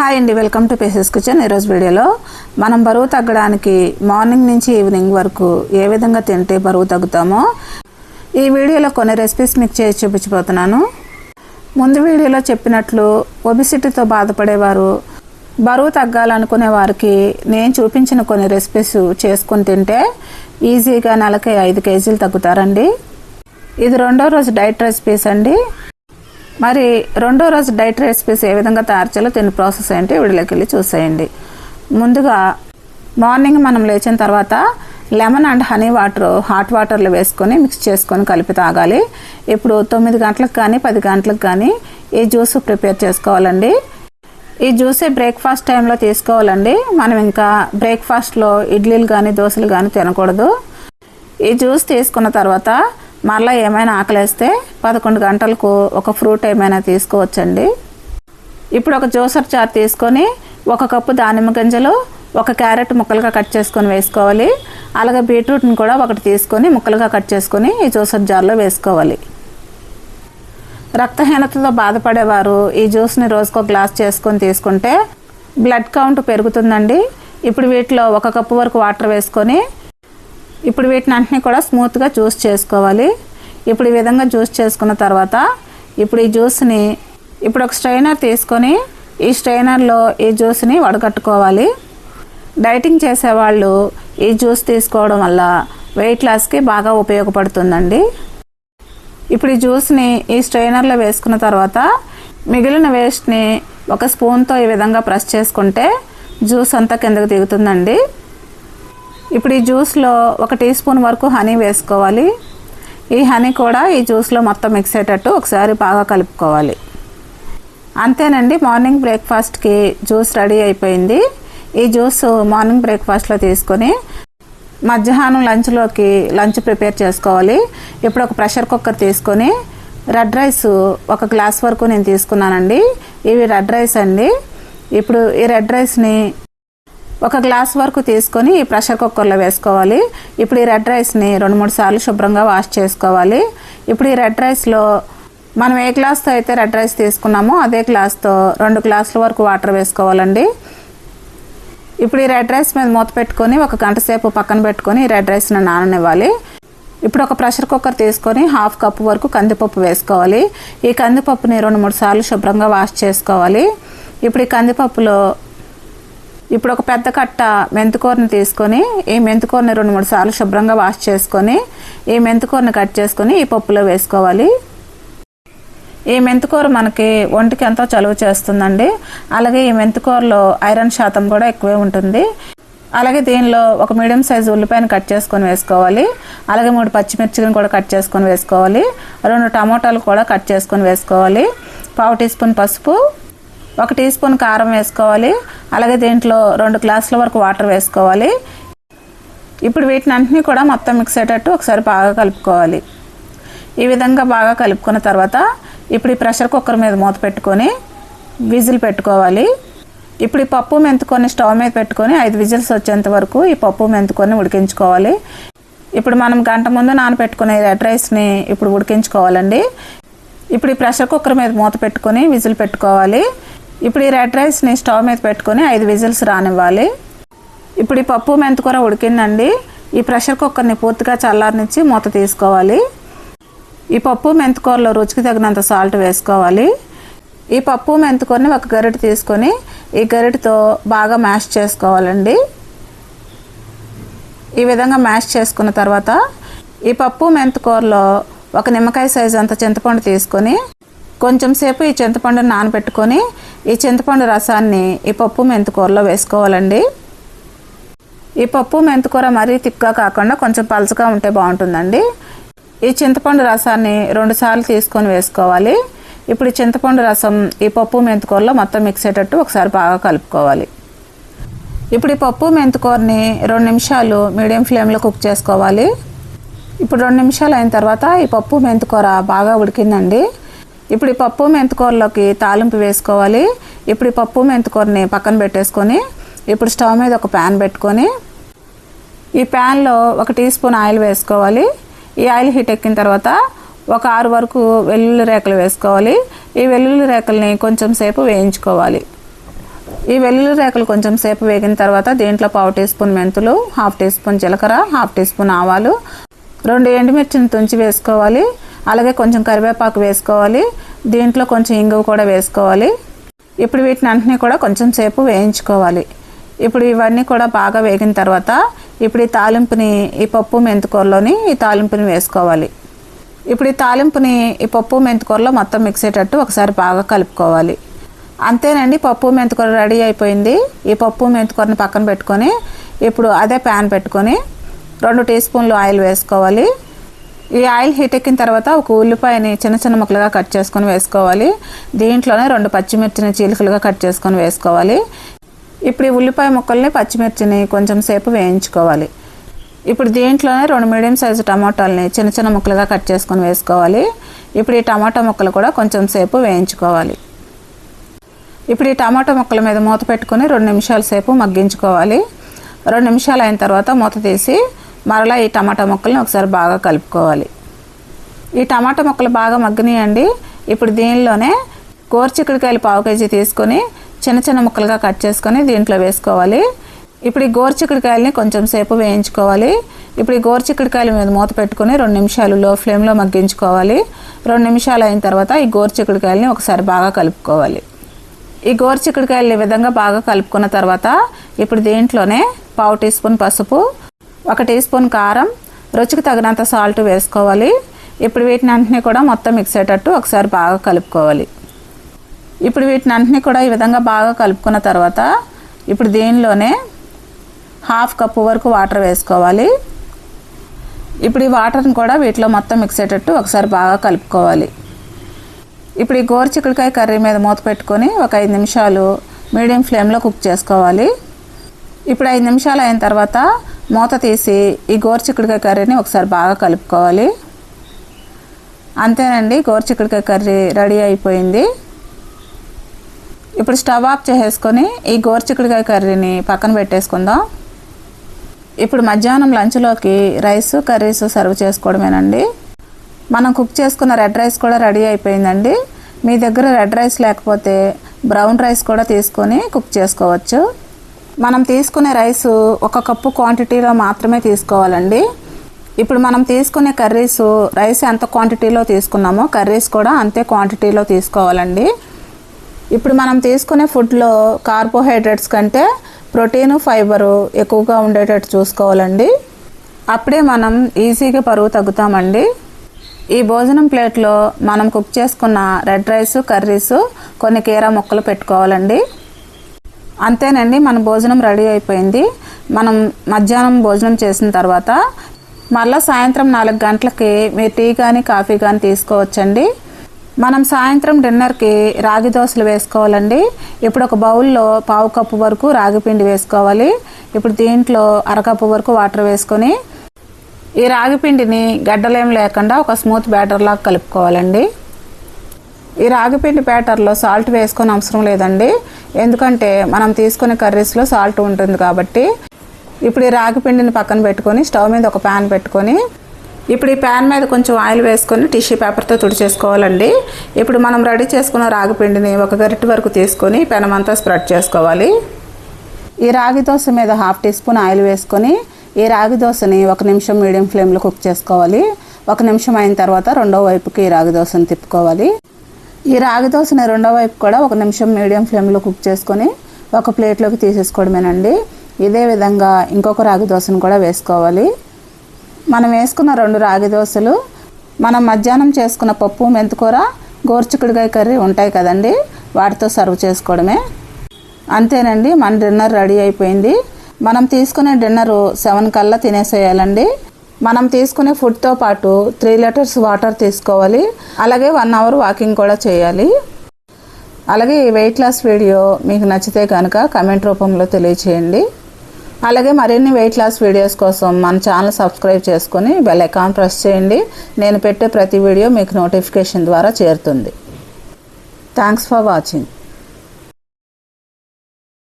Hi అండి, welcome to phases kitchen. ఈరోజు వీడియోలో మనం బరువు తగ్గడానికి మార్నింగ్ నుంచి ఈవినింగ్ వరకు ఏ విధంగా తింటే బరువు తగ్గుతామో ఈ వీడియోలో కొన్ని రెసిపీస్ మీకు చేసి చూపించబోతున్నాను. ముందు వీడియోలో చెప్పినట్లు ఒబిసిటీతో బాధపడేవారు, బరువు తగ్గాలనుకునే వారికి నేను చూపించిన కొన్ని రెసిపీస్ చేసుకుని తింటే ఈజీగా నెలకి 5 కేజీలు తగ్గుతారండి. ఇది రెండో రోజు డైట్ రెసిపీస్ అండి. మరి రెండో రోజు డైట్ రెసిపీస్ ఏ విధంగా తయారు చేయాలో దీని ప్రాసెస్ ఏంటి వీడియోలోకి వెళ్ళి చూసేయండి. ముందుగా మార్నింగ్ మనం లేచిన తర్వాత lemon and honey water hot వాటర్లో వేసుకొని మిక్స్ చేసుకొని కలిపి తాగాలి. ఇప్పుడు 9 గంటలకు కానీ 10 గంటలకు కానీ ఈ జ్యూస్ ప్రిపేర్ చేసుకోవాలండి. ఈ జ్యూసే బ్రేక్ఫాస్ట్ టైంలో తీసుకోవాలండి. మనం ఇంకా బ్రేక్ఫాస్ట్లో ఇడ్లీలు కానీ దోశలు కానీ తినకూడదు. ఈ జ్యూస్ తీసుకున్న తర్వాత మరలా ఏమైనా ఆకలేస్తే 11 గంటలకు ఒక ఫ్రూట్ ఏమైనా తీసుకోవచ్చండి. ఇప్పుడు ఒక జ్యూసర్ జార్ తీసుకొని 1 కప్పు దానిమ్మ గింజలు, 1 క్యారెట్ ముక్కలుగా కట్ చేసుకొని వేసుకోవాలి. అలాగే బీట్రూట్ని కూడా 1 తీసుకొని ముక్కలుగా కట్ చేసుకొని ఈ జ్యూసర్ జార్లో వేసుకోవాలి. రక్తహీనతతో బాధపడేవారు ఈ జ్యూస్ని రోజుకో గ్లాస్ చేసుకొని తీసుకుంటే బ్లడ్ కౌంట్ పెరుగుతుందండి. ఇప్పుడు వీటిలో 1 కప్పు వరకు వాటర్ వేసుకొని ఇప్పుడు వీటిని అన్నిటినీ కూడా స్మూత్గా జ్యూస్ చేసుకోవాలి. ఇప్పుడు ఈ విధంగా జ్యూస్ చేసుకున్న తర్వాత ఇప్పుడు ఈ జ్యూస్ని ఇప్పుడు ఒక స్ట్రైనర్ తీసుకొని ఈ స్ట్రైనర్లో ఈ జ్యూస్ని వడగట్టుకోవాలి. డైటింగ్ చేసేవాళ్ళు ఈ జ్యూస్ తీసుకోవడం వల్ల వెయిట్ లాస్కి బాగా ఉపయోగపడుతుందండి. ఇప్పుడు ఈ జ్యూస్ని ఈ స్ట్రైనర్లో వేసుకున్న తర్వాత మిగిలిన వేస్ట్ని ఒక స్పూన్తో ఈ విధంగా ప్రెస్ చేసుకుంటే జ్యూస్ అంతా కిందకు దిగుతుందండి. ఇప్పుడు ఈ జ్యూస్లో 1 టీ స్పూన్ వరకు హనీ వేసుకోవాలి. ఈ హనీ కూడా ఈ జ్యూస్లో మొత్తం మిక్స్ అయ్యేటట్టు ఒకసారి బాగా కలుపుకోవాలి. అంతేనండి, మార్నింగ్ బ్రేక్ఫాస్ట్కి జ్యూస్ రెడీ అయిపోయింది. ఈ జ్యూస్ మార్నింగ్ బ్రేక్ఫాస్ట్లో తీసుకొని మధ్యాహ్నం లంచ్ ప్రిపేర్ చేసుకోవాలి. ఇప్పుడు ఒక ప్రెషర్ కుక్కర్ తీసుకొని రెడ్ రైస్ 1 గ్లాస్ వరకు నేను తీసుకున్నానండి. ఇవి రెడ్ రైస్ అండి. ఇప్పుడు ఈ రెడ్ రైస్ని 1 గ్లాస్ వరకు తీసుకొని ఈ ప్రెషర్ కుక్కర్లో వేసుకోవాలి. ఇప్పుడు ఈ రెడ్ రైస్ని 2-3 సార్లు శుభ్రంగా వాష్ చేసుకోవాలి. ఇప్పుడు ఈ రెడ్ రైస్లో మనం ఏ గ్లాస్తో అయితే రెడ్ రైస్ తీసుకున్నామో అదే గ్లాస్తో 2 గ్లాసుల వరకు వాటర్ వేసుకోవాలండి. ఇప్పుడు ఈ రెడ్ రైస్ మీద మూత పెట్టుకొని 1 గంట సేపు పక్కన పెట్టుకొని ఈ రెడ్ రైస్ని నాననివ్వాలి. ఇప్పుడు ఒక ప్రెషర్ కుక్కర్ తీసుకొని 1/2 కప్పు వరకు కందిపప్పు వేసుకోవాలి. ఈ కందిపప్పుని 2-3 సార్లు శుభ్రంగా వాష్ చేసుకోవాలి. ఇప్పుడు ఈ కందిపప్పులో ఇప్పుడు ఒక పెద్ద కట్ట మెంతికూరని తీసుకొని ఈ మెంతికూరని 2-3 సార్లు శుభ్రంగా వాష్ చేసుకొని ఈ మెంతికూరని కట్ చేసుకొని ఈ పప్పులో వేసుకోవాలి. ఈ మెంతికూర మనకి ఒంటికి ఎంతో చలువ చేస్తుందండి. అలాగే ఈ మెంతికూరలో ఐరన్ శాతం కూడా ఎక్కువే ఉంటుంది. అలాగే దీనిలో ఒక మీడియం సైజు ఉల్లిపాయను కట్ చేసుకొని వేసుకోవాలి. అలాగే 3 పచ్చిమిర్చిని కూడా కట్ చేసుకొని వేసుకోవాలి. 2 టమోటాలు కూడా కట్ చేసుకొని వేసుకోవాలి. 1/2 టీ స్పూన్ పసుపు, 1 టీ స్పూన్ కారం వేసుకోవాలి. అలాగే దీంట్లో 2 గ్లాసుల వరకు వాటర్ వేసుకోవాలి. ఇప్పుడు వీటిని అన్నింటినీ కూడా మొత్తం మిక్స్ అయ్యేటట్టు ఒకసారి బాగా కలుపుకోవాలి. ఈ విధంగా బాగా కలుపుకున్న తర్వాత ఇప్పుడు ఈ ప్రెషర్ కుక్కర్ మీద మూత పెట్టుకొని విజిల్ పెట్టుకోవాలి. ఇప్పుడు ఈ పప్పు మెంతుకొని స్టవ్ మీద పెట్టుకొని 5 విజిల్స్ వచ్చేంత వరకు ఈ పప్పు మెంతుకొని ఉడికించుకోవాలి. ఇప్పుడు మనం గంట ముందు నానబెట్టుకునే రెడ్ రైస్ని ఇప్పుడు ఉడికించుకోవాలండి. ఇప్పుడు ఈ ప్రెషర్ కుక్కర్ మీద మూత పెట్టుకొని విజిల్ పెట్టుకోవాలి. ఇప్పుడు ఈ రెడ్ రైస్ని స్టవ్ మీద పెట్టుకొని 5 విజిల్స్ రానివ్వాలి. ఇప్పుడు ఈ పప్పు మెంతికూర ఉడికిందండి. ఈ ప్రెషర్ కుక్కర్ని పూర్తిగా చల్లారనిచ్చి మూత తీసుకోవాలి. ఈ పప్పు మెంతికూరలో రుచికి తగినంత సాల్ట్ వేసుకోవాలి. ఈ పప్పు మెంతికూరని 1 గరిటె తీసుకొని ఈ గరిటెతో బాగా మ్యాష్ చేసుకోవాలండి. ఈ విధంగా మ్యాష్ చేసుకున్న తర్వాత ఈ పప్పు మెంతికూరలో 1 నిమ్మకాయ సైజు అంత చింతపండు తీసుకొని కొంచెం సేపు ఈ చింతపండుని నానబెట్టుకొని ఈ చింతపండు రసాన్ని ఈ పప్పు మెంతికూరలో వేసుకోవాలండి. ఈ పప్పు మెంతికూర మరీ తిక్గా కాకుండా కొంచెం పలచగా ఉంటే బాగుంటుందండి. ఈ చింతపండు రసాన్ని 2 సార్లు తీసుకొని వేసుకోవాలి. ఇప్పుడు ఈ చింతపండు రసం ఈ పప్పు మెంతికూరలో మొత్తం మిక్స్ అయ్యేటట్టు ఒకసారి బాగా కలుపుకోవాలి. ఇప్పుడు ఈ పప్పు మెంతికూరని 2 నిమిషాలు మీడియం ఫ్లేమ్లో కుక్ చేసుకోవాలి. ఇప్పుడు 2 నిమిషాలు అయిన తర్వాత ఈ పప్పు మెంతికూర బాగా ఉడికిందండి. ఇప్పుడు ఈ పప్పు మెంతికూరలోకి తాలింపు వేసుకోవాలి. ఇప్పుడు ఈ పప్పు మెంతికూరని పక్కన పెట్టేసుకొని ఇప్పుడు స్టవ్ మీద ఒక ప్యాన్ పెట్టుకొని ఈ ప్యాన్లో 1 టీ స్పూన్ ఆయిల్ వేసుకోవాలి. ఈ ఆయిల్ హీట్ ఎక్కిన తర్వాత ఒక 6 వరకు వెల్లుల్లి రేకలు వేసుకోవాలి. ఈ వెల్లుల్లి రేకల్ని కొంచెం సేపు వేయించుకోవాలి. ఈ వెల్లుల్లి రేకులు కొంచెం సేపు వేగిన తర్వాత దీంట్లో 1/2 టీ స్పూన్ మెంతులు, 1/2 టీ స్పూన్ జీలకర్ర, 1/2 టీ స్పూన్ ఆవాలు, 2 ఎండుమిర్చిని తుంచి వేసుకోవాలి. అలాగే కొంచెం కరివేపాకు వేసుకోవాలి. దీంట్లో కొంచెం ఇంగువ కూడా వేసుకోవాలి. ఇప్పుడు వీటిని అన్నిటినీ కూడా కొంచెం సేపు వేయించుకోవాలి. ఇప్పుడు ఇవన్నీ కూడా బాగా వేగిన తర్వాత ఇప్పుడు ఈ తాలింపుని ఈ పప్పు మెంతికూరలోని ఈ తాలింపుని వేసుకోవాలి. ఇప్పుడు ఈ తాలింపుని ఈ పప్పు మెంతికూరలో మొత్తం మిక్స్ అయ్యేటట్టు ఒకసారి బాగా కలుపుకోవాలి. అంతేనండి, పప్పు మెంతికూర రెడీ అయిపోయింది. ఈ పప్పు మెంతికూరని పక్కన పెట్టుకొని ఇప్పుడు అదే ప్యాన్ పెట్టుకొని 2 టీ స్పూన్లు ఆయిల్ వేసుకోవాలి. ఈ ఆయిల్ హీట్ ఎక్కిన తర్వాత ఒక ఉల్లిపాయని చిన్న చిన్న ముక్కలుగా కట్ చేసుకొని వేసుకోవాలి. దీంట్లోనే 2 పచ్చిమిర్చిని చీలికలుగా కట్ చేసుకొని వేసుకోవాలి. ఇప్పుడు ఈ ఉల్లిపాయ ముక్కల్ని పచ్చిమిర్చిని కొంచెం సేపు వేయించుకోవాలి. ఇప్పుడు దీంట్లోనే 2 మీడియం సైజు టమాటాలని చిన్న చిన్న ముక్కలుగా కట్ చేసుకొని వేసుకోవాలి. ఇప్పుడు ఈ టమాటా ముక్కలు కూడా కొంచెం సేపు వేయించుకోవాలి. ఇప్పుడు ఈ టమాటా ముక్కల మీద మూత పెట్టుకొని 2 నిమిషాల సేపు మగ్గించుకోవాలి. 2 నిమిషాలు అయిన తర్వాత మూత తీసి మరలా ఈ టమాటా ముక్కల్ని ఒకసారి బాగా కలుపుకోవాలి. ఈ టమాటా ముక్కలు బాగా మగ్గినాయండి. ఇప్పుడు దీనిలోనే గోరుచిక్కుడుకాయలు 1/2 కేజీ తీసుకొని చిన్న చిన్న ముక్కలుగా కట్ చేసుకొని దీంట్లో వేసుకోవాలి. ఇప్పుడు ఈ గోరుచిక్కుడుకాయలని కొంచెం సేపు వేయించుకోవాలి. ఇప్పుడు ఈ గోరుచిక్కుడుకాయల మీద మూత పెట్టుకొని 2 నిమిషాలు లో ఫ్లేమ్లో మగ్గించుకోవాలి. 2 నిమిషాలు అయిన తర్వాత ఈ గోరుచిక్కుడుకాయలని ఒకసారి బాగా కలుపుకోవాలి. ఈ గోరుచిక్కుడుకాయలు ఈ విధంగా బాగా కలుపుకున్న తర్వాత ఇప్పుడు దీంట్లోనే 1/2 టీ స్పూన్ పసుపు, 1 టీ స్పూన్ కారం, రుచికి తగినంత సాల్ట్ వేసుకోవాలి. ఇప్పుడు వీటిని అన్నిటినీ కూడా మొత్తం మిక్స్ అయ్యేటట్టు ఒకసారి బాగా కలుపుకోవాలి. ఇప్పుడు వీటిని అన్నిటినీ కూడా ఈ విధంగా బాగా కలుపుకున్న తర్వాత ఇప్పుడు దీనిలోనే 1/2 కప్పు వరకు వాటర్ వేసుకోవాలి. ఇప్పుడు ఈ వాటర్ని కూడా వీటిలో మొత్తం మిక్స్ అయ్యేటట్టు ఒకసారి బాగా కలుపుకోవాలి. ఇప్పుడు ఈ గోరుచిక్కుడుకాయ కర్రీ మీద మూత పెట్టుకొని ఒక 5 నిమిషాలు మీడియం ఫ్లేమ్లో కుక్ చేసుకోవాలి. ఇప్పుడు 5 నిమిషాలు అయిన తర్వాత మూత తీసి ఈ గోరుచిక్కుడుకాయ కర్రీని ఒకసారి బాగా కలుపుకోవాలి. అంతేనండి, గోరుచిక్కుడుకాయ కర్రీ రెడీ అయిపోయింది. ఇప్పుడు స్టవ్ ఆఫ్ చేసేసుకొని ఈ గోరుచిక్కుడుకాయ కర్రీని పక్కన పెట్టేసుకుందాం. ఇప్పుడు మధ్యాహ్నం లంచ్లోకి రైస్ కర్రీస్ సర్వ్ చేసుకోవడమేనండి. మనం కుక్ చేసుకున్న రెడ్ రైస్ కూడా రెడీ అయిపోయిందండి. మీ దగ్గర రెడ్ రైస్ లేకపోతే బ్రౌన్ రైస్ కూడా తీసుకొని కుక్ చేసుకోవచ్చు. మనం తీసుకునే రైస్ 1 కప్పు క్వాంటిటీలో మాత్రమే తీసుకోవాలండి. ఇప్పుడు మనం తీసుకునే కర్రీస్ రైస్ ఎంత క్వాంటిటీలో తీసుకున్నామో కర్రీస్ కూడా అంతే క్వాంటిటీలో తీసుకోవాలండి. ఇప్పుడు మనం తీసుకునే ఫుడ్లో కార్బోహైడ్రేట్స్ కంటే ప్రోటీను, ఫైబరు ఎక్కువగా ఉండేటట్టు చూసుకోవాలండి. అప్పుడే మనం ఈజీగా బరువు తగ్గుతామండి. ఈ భోజనం ప్లేట్లో మనం కుక్ చేసుకున్న రెడ్ రైస్, కర్రీస్, కొన్ని కీరా ముక్కలు పెట్టుకోవాలండి. అంతేనండి, మన భోజనం రెడీ అయిపోయింది. మనం మధ్యాహ్నం భోజనం చేసిన తర్వాత మళ్ళీ సాయంత్రం 4 గంటలకి మీరు టీ కానీ కాఫీ కానీ తీసుకోవచ్చండి. మనం సాయంత్రం డిన్నర్కి రాగి దోశలు వేసుకోవాలండి. ఇప్పుడు ఒక బౌల్లో 1/2 కప్పు వరకు రాగి పిండి వేసుకోవాలి. ఇప్పుడు దీంట్లో 1/2 కప్పు వరకు వాటర్ వేసుకొని ఈ రాగి పిండిని గడ్డలేం లేకుండా ఒక స్మూత్ బ్యాటర్ లాగా కలుపుకోవాలండి. ఈ రాగి పిండి బ్యాటర్లో సాల్ట్ వేసుకొని అవసరం లేదండి, ఎందుకంటే మనం తీసుకునే కర్రీస్లో సాల్ట్ ఉంటుంది కాబట్టి. ఇప్పుడు ఈ రాగి పిండిని పక్కన పెట్టుకొని స్టవ్ మీద ఒక ప్యాన్ పెట్టుకొని ఇప్పుడు ఈ ప్యాన్ మీద కొంచెం ఆయిల్ వేసుకొని టిష్యూ పేపర్తో తుడిచేసుకోవాలండి. ఇప్పుడు మనం రెడీ చేసుకున్న రాగి పిండిని 1 గరిటె వరకు తీసుకొని పెనమంతా స్ప్రెడ్ చేసుకోవాలి. ఈ రాగి దోశ మీద 1/2 టీ స్పూన్ ఆయిల్ వేసుకొని ఈ రాగి దోశని 1 నిమిషం మీడియం ఫ్లేమ్లో కుక్ చేసుకోవాలి. 1 నిమిషం అయిన తర్వాత రెండో వైపుకి ఈ రాగి దోశని తిప్పుకోవాలి. ఈ రాగి దోశని రెండో వైపు కూడా 1 నిమిషం మీడియం ఫ్లేమ్లో కుక్ చేసుకొని ఒక ప్లేట్లోకి తీసేసుకోవడమేనండి. ఇదే విధంగా ఇంకొక రాగి దోశను కూడా వేసుకోవాలి. మనం వేసుకున్న 2 రాగి దోశలు మనం మధ్యాహ్నం చేసుకున్న పప్పు, మెంతికూర, గోరుచిక్కుడుకాయ కర్రీ ఉంటాయి కదండి, వాటితో సర్వ్ చేసుకోవడమే. అంతేనండి, మన డిన్నర్ రెడీ అయిపోయింది. మనం తీసుకునే డిన్నరు 7 కల్లా తినేసేయాలండి. మనం తీసుకునే ఫుడ్తో పాటు 3 లీటర్స్ వాటర్ తీసుకోవాలి. అలాగే 1 అవర్ వాకింగ్ కూడా చేయాలి. అలాగే ఈ వెయిట్ లాస్ వీడియో మీకు నచ్చితే కనుక కమెంట్ రూపంలో తెలియచేయండి. అలాగే మరిన్ని వెయిట్ లాస్ వీడియోస్ కోసం మన ఛానల్ సబ్స్క్రైబ్ చేసుకొని బెల్ ఐకాన్ ప్రెస్ చేయండి. నేను పెట్టే ప్రతి వీడియో మీకు నోటిఫికేషన్ ద్వారా చేరుతుంది. Thanks for watching.